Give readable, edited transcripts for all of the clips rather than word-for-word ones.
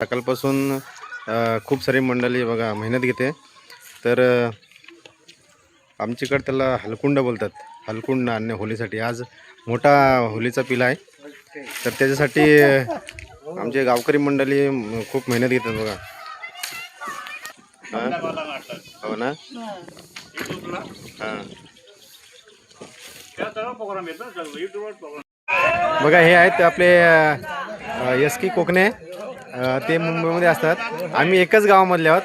सकाळपासून खूप सारी मंडळी बघा मेहनत घेते. तर आमच्याकडे त्याला हलकुंड बोलतात. हलकुंड आणणे होलीसाठी. आज मोठा होलीचा पिला आहे. तर त्याच्यासाठी आमचे गावकरी मंडळी खूप मेहनत घेतात बघा. हो ना. हां बघा हे आहेत आपले एस.के. कोकणे. ते मुंबईमध्ये असतात. आम्ही एकच गावामधले आहोत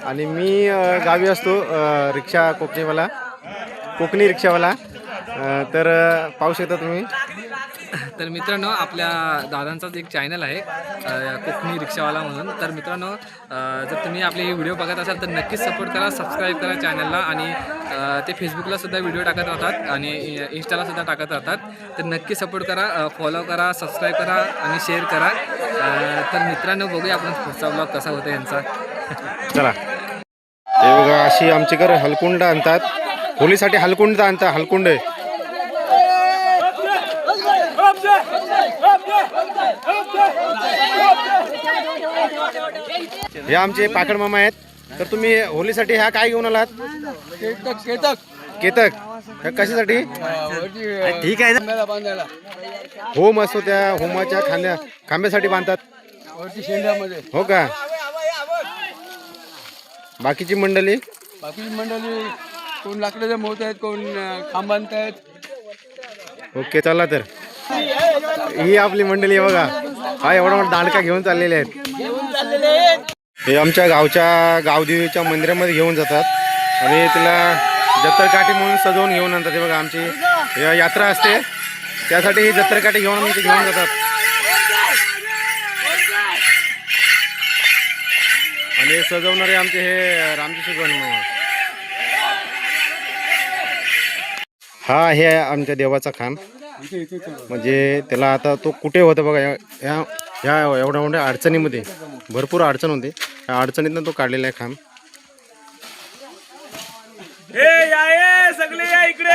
आणि मी गावी असतो रिक्षा कोकणी रिक्षावाला. तर पाहू शकता तुम्ही. तर मित्रांनो आपल्या दादांचाच एक चॅनल आहे कोकणी रिक्षावाला म्हणून. तर मित्रांनो जर तुम्ही आपले हे व्हिडिओ बघत असाल तर नक्कीच सपोर्ट करा, सबस्क्राईब करा चॅनलला. आणि ते फेसबुकला सुद्धा व्हिडिओ टाकत राहतात आणि इंस्टाला सुद्धा टाकत राहतात. तर नक्की सपोर्ट करा, फॉलो करा, सबस्क्राईब करा आणि शेअर करा. तर मित्रांनो बघूया आपण पुढचा ब्लॉग कसा होता यांचा. चला. हे बघा अशी आमच्याकडे हलकुंड आणतात. होलीसाठी हलकुंड आणतात. हलकुंड हे आमचे पाकड मामा आहेत. तर तुम्ही होलीसाठी ह्या काय घेऊन आलात? केतक. कशासाठी? ठीक आहे ना. होम असतो त्या होमाच्या खांब्यासाठी बांधतात. हो का? बाकीची मंडळी कोण लाकडाच्या मोत आहेत, कोण खांब बांधतायत. ओके चला. तर ही आपली मंडळी आहे बघा. हा एवढा मोठा दांडका घेऊन चाललेले आहेत. हे आमच्या गावदेवीच्या मंदिरामध्ये घेऊन जातात आणि तिला जत्तरकाठी म्हणून सजवून घेऊन आणतात. हे बघा आमची यात्रा असते त्यासाठी ही जत्तरकाठी घेऊन जातात. आणि सजवणारे आमचे हे रामजी सुगण. हा हे आहे आमच्या देवाचा खांब. म्हणजे त्याला आता तो कुठे होता बघा. ह्या एवढ्या मोठ्या अडचणीमध्ये भरपूर अडचण होते. या अडचणीतनं तो काढलेला आहे खांब. सगळे या इकडे.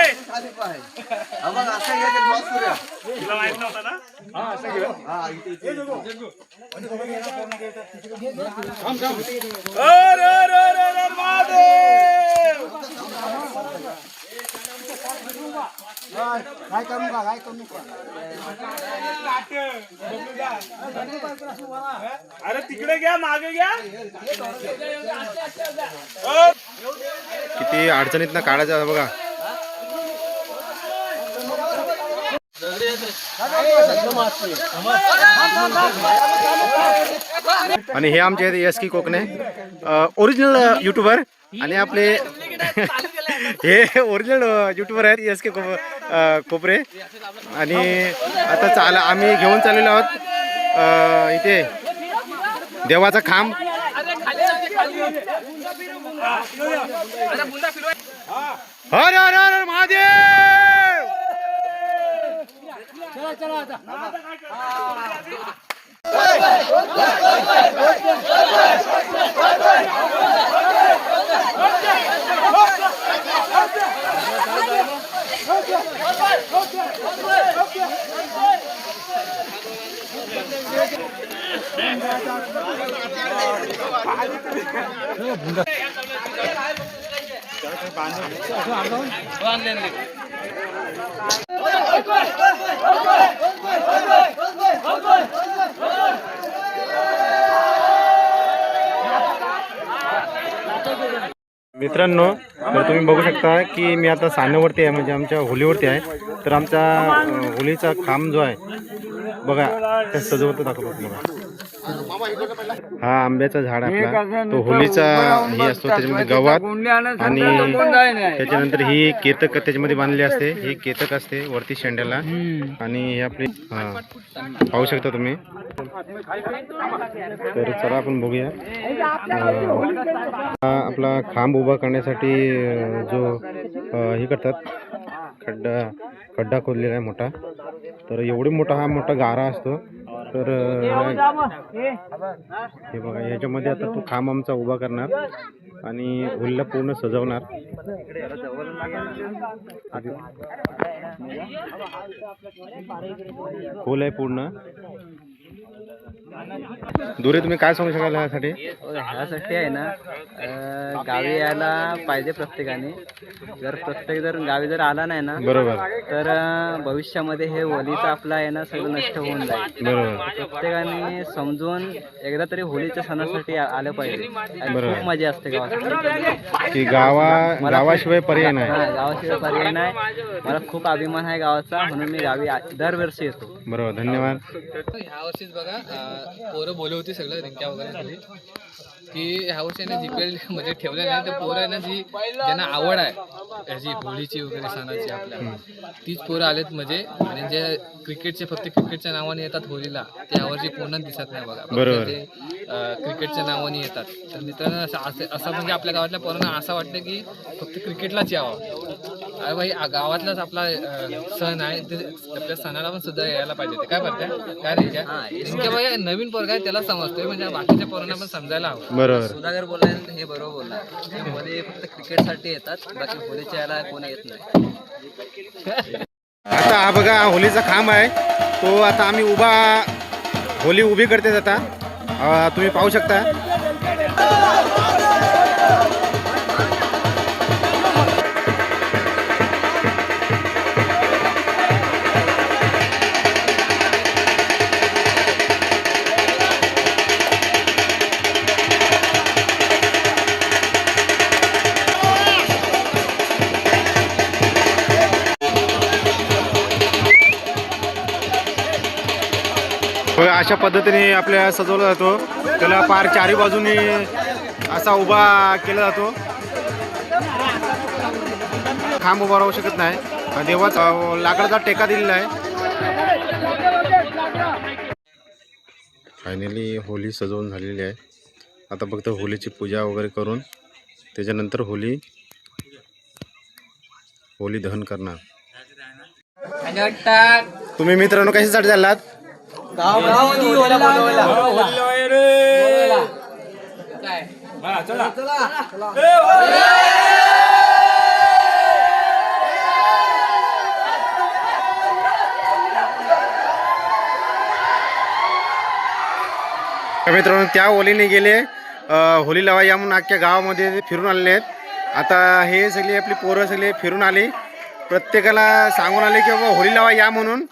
अरे तिकडे घ्या, मागे घ्या. किती अडचणीतनं काढायचं बघा. आणि हे आमचे एस.के. कोकणे ओरिजिनल युट्यूबर. आणि आपले हे ओरिजिनल युट्यूबर आहेत एस.के. कोपरे. आणि आता आम्ही घेऊन चाललेलो आहोत इथे देवाचा खांब. हर हर हर महादेव. मित्रांनो तर तुम्ही बघू शकता की मी आता सान्यावरती आहे, म्हणजे आमच्या होलीवरती आहे. तर आमचा होलीचा खांब जो आहे बघा त्या सजवत दाखवतो बघा. हा आंब्याचा झाड आपला तो होलीचा हे असतो. त्याच्यामध्ये गवत आणि त्याच्यानंतर ही केतक त्याच्यामध्ये बांधली असते. ही केतक असते वरती शेंड्याला. आणि हे आपली पाहू शकता तुम्ही. तर चला आपण बघूया. आपला खांब उभा करण्यासाठी जो हे करतात खड्डा खोदलेला आहे मोठा. तर एवढी मोठा गारा असतो. तर हे बघा याच्यामध्ये आता तो खांब आमचा उभा करणार आणि होलीला पूर्ण सजवणार. फुल आहे पूर्ण. दुरे तुम्ही काय सांगू शकाल यासाठी? ह्यासाठी आहे ना गावी यायला पाहिजे प्रत्येकाने. जर गावी जर आला नाही ना बरोबर तर भविष्यामध्ये हे होलीचं आपलं आहे ना सगळं नष्ट होऊन जाईल. बरोबर प्रत्येकाने समजून एकदा तरी होलीच्या सणासाठी आलं पाहिजे. आणि खूप मजा असते गावात. की गावाशिवाय पर्याय नाही. गावाशिवाय पर्याय नाही. मला खूप अभिमान आहे गावाचा, म्हणून मी गावी दरवर्षी येतो. बरोबर, धन्यवाद. ह्या वर्षीच बघा पोरं बोलत होती सगळं रिंक्या वगैरे झाली की ह्या वर्षी ना जीपीएल म्हणजे ठेवलं नाही तर पोरं आहे ना ज्यांना आवड आहे याची होळीची वगैरे सणाची आपल्या तीच पोरं आलेत म्हणजे. आणि जे फक्त क्रिकेटच्या नावाने येतात होळीला ते यावर्षी पूर्ण दिसत नाही बघा. बरोबर. ते क्रिकेटच्या नावाने येतात. तर मित्रांनो असं म्हणजे आपल्या गावातल्या पोरांना असं वाटतं की फक्त क्रिकेटलाच यावं. अरे भाई गावातलाच आपला सण आहे ते आपल्या सणाला पण सुद्धा यायला पाहिजे. काय करताय काय रिंक्या भाई नवीन पोरगा आहे त्याला समजतोय म्हणजे बाकीच्या पोरांना पण समजायला हवं. बरोबर. सुधाकर बोलला हे बरोबर बोलला. मध्ये फक्त क्रिकेटसाठी येतात, बाकी होलीच्या यायला कोणी येत नाही. आता हा बघा होलीचा खांब आहे तो आता आम्ही होली उभी करते आता तुम्ही पाहू शकता. अशा पद्धतीने आपल्या सजवला जातो. त्याला पार चारी बाजूने असा उभा केला जातो. खांब उभा राहू शकत नाही. देवाचा लाकडाचा टेका दिलेला आहे. फायनली होली सजवून झालेली आहे. आता फक्त होलीची पूजा वगैरे करून त्याच्यानंतर होली दहन करणार. तुम्ही मित्रांनो कशासाठी चाललात? मित्रांनो त्या होलीने गेले होली लावा या म्हणून अख्ख्या गावामध्ये फिरून आलेले आहेत. आता हे सगळे आपली पोरं सगळे फिरून आली, प्रत्येकाला सांगून आले की बाबा होली लावा या म्हणून.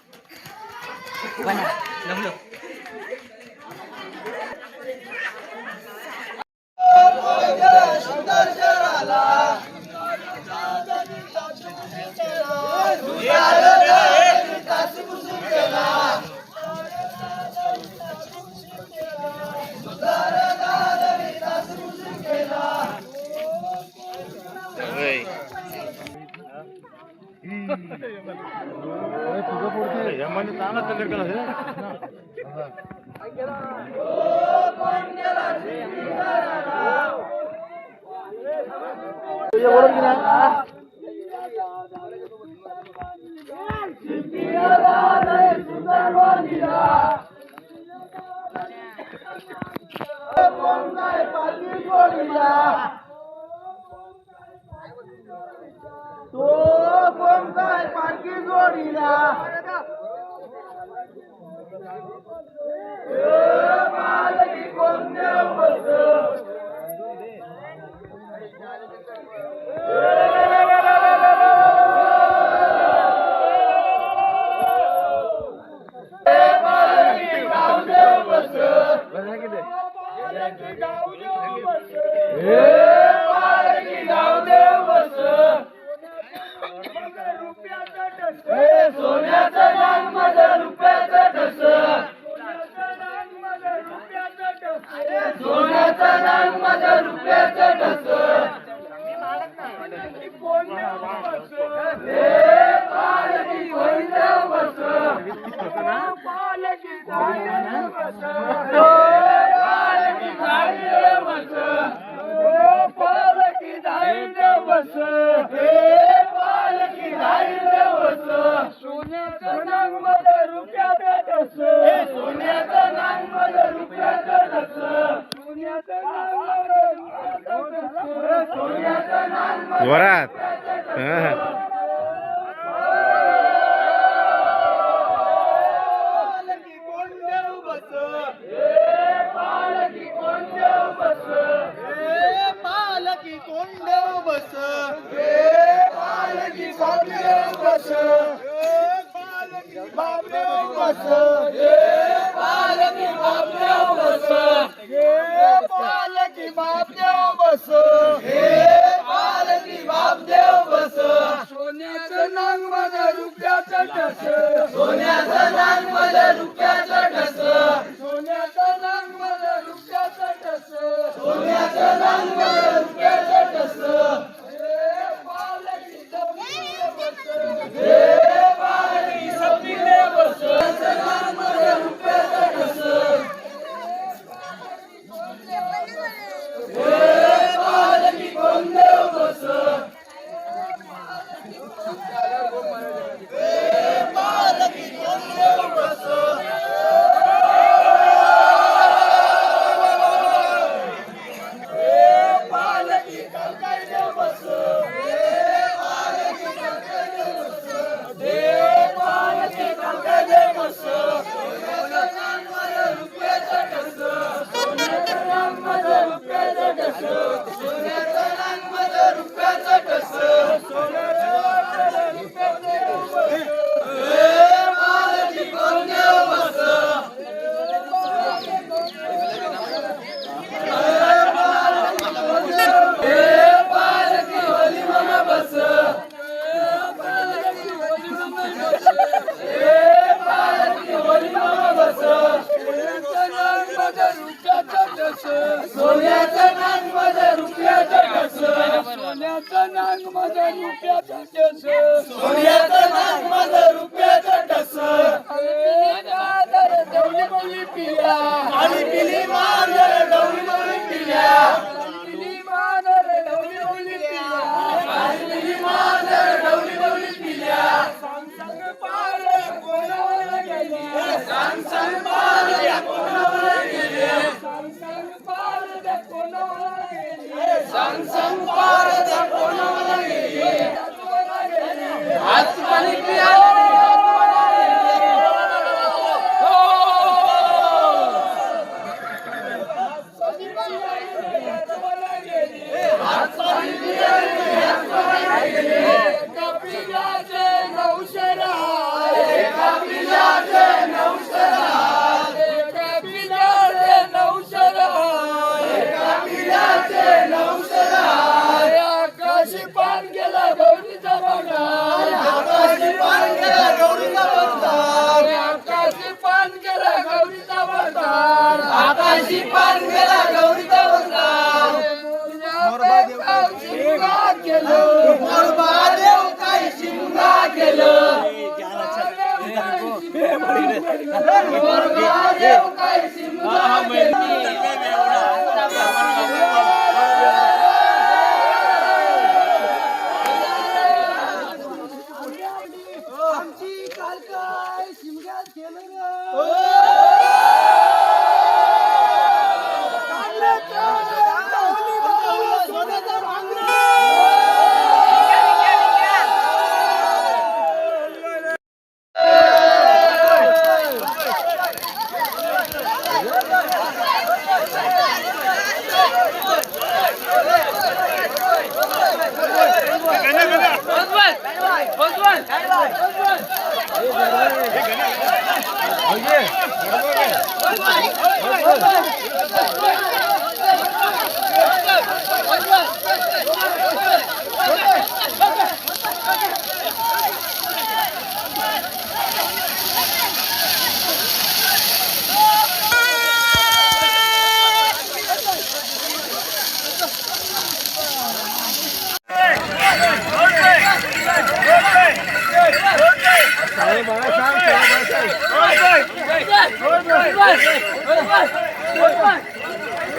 वरात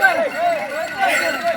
Hey!